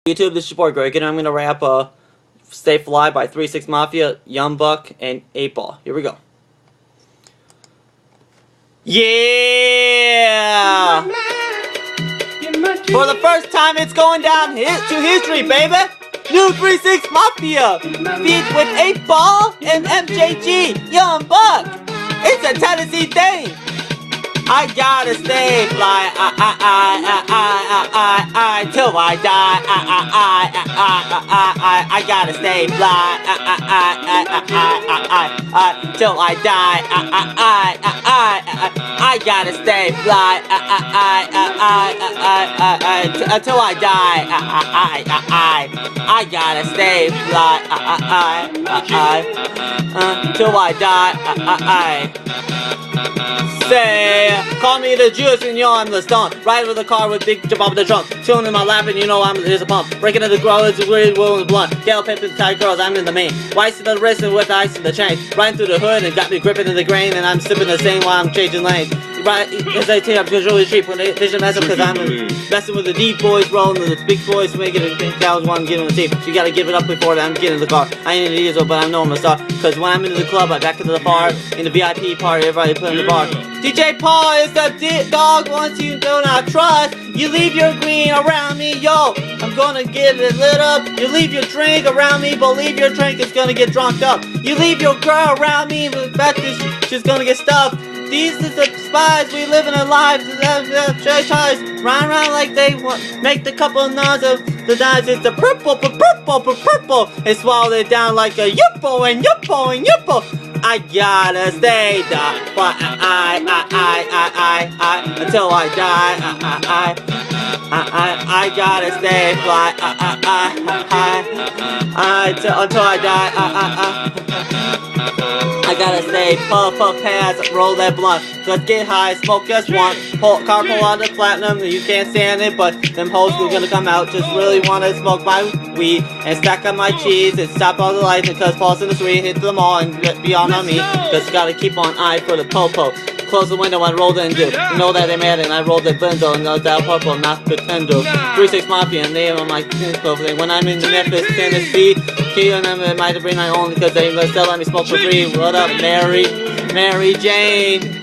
YouTube, this is your boy Graeginator. I'm gonna rap Stay Fly by 3-6 Mafia, Young Buck, and 8 Ball. Here we go. Yeah! For the first time, it's going down to history, baby! New 3-6 Mafia! Feat with 8 Ball and MJG, Young Buck! It's a Tennessee thing! I gotta stay fly, till I die, I gotta stay fly, till I die, I gotta stay fly, till I die, I gotta stay fly, till I die, Say, call me the Juice and yo, I'm the Stone. Ride with a car with big jump off the trunk. Chillin' in my lap and you know here's a pump. Breaking into the grow, it's a weird will in the blunt. Gale pimpin' tight girls, I'm in the main. Whites in the wrist and with ice in the chain. Riding through the hood and got me gripping in the grain. And I'm sipping the same while I'm changing lanes. Right, as I tear up, cause really cheap when they vision mess up, cause I'm messing with the deep boys, rolling with the big boys, making it cows while I'm getting on the team. You gotta give it up before I'm getting in the car. I ain't an diesel, but I know I'm a star. Cause when I'm into the club, I back into the bar, in the VIP party, everybody playing the bar. DJ Paul is the dog once you do not trust. You leave your green around me, yo, I'm gonna get it lit up. You leave your drink around me, believe your drink is gonna get drunk up. You leave your girl around me, but bet she's gonna get stuffed. These are the spies, we live in our lives, ties, run around like they want, make the couple nods of the dice, it's the purple, and swallow it down like a yuppo and yuppo and yuppo. I gotta stay until I die, I gotta stay fly, until I die, I gotta stay puff pass, roll that blunt, just get high, smoke just one, car pull out the platinum, you can't stand it, but them hoes are gonna come out, just really wanna smoke my weed, and stack up my cheese, and stop all the lights, because Paul's in the street, hit them all, and be on me, cause gotta keep on eye for the popo. Close the window and roll the into. You know that they mad and I rolled the benzo and those that purple, not pretendo. 3-6 Mafia and they on my thing. When I'm in Memphis, Tennessee, Key and them might bring my own because they still let me smoke for free. What up, Mary Jane?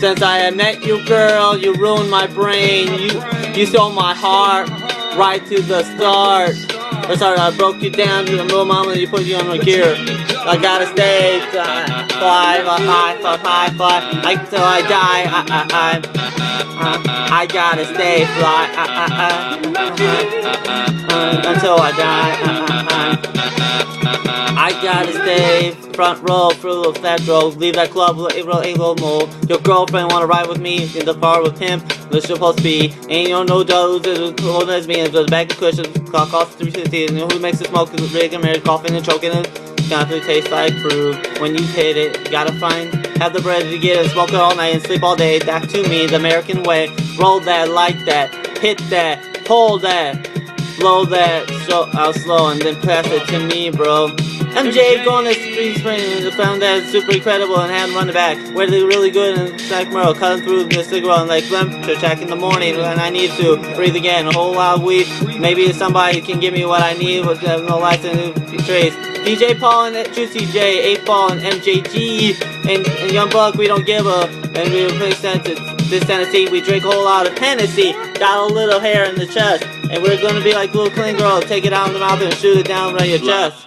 Since I met you, girl, you ruined my brain. You stole my heart right to the start. Or sorry, I broke you down to the little mama and you put you on my gear. I gotta stay fly, till I die, I gotta stay fly, until I die, I gotta stay front row, through the fat row, leave that club, a little more. Your girlfriend wanna ride with me in the car with him, it's supposed to be. Ain't no does, as old as me, and the bag of cushions, cost 350, and who makes the smoke is Rick and Mary coughing and choking it. Gotta taste like fruit. When you hit it, you gotta have the bread to get it, smoke it all night and sleep all day. Back to me, the American way. Roll that, like that, hit that, hold that, blow that, out slow and then pass it to me, bro. MJ going to spring and found that super incredible and had him run it back. Where they really good and Snack Merle cutting through the cigarette and like temperature check in the morning and I need to breathe again. A whole lot of weed. Maybe somebody can give me what I need with no license trace. DJ Paul and Juicy J, 8 Ball and MJG and Young Buck, we don't give a, and we replace this Tennessee, we drink a whole lot of Hennessy, got a little hair in the chest, and we're gonna be like little clean girls, take it out in the mouth and shoot it down right your chest.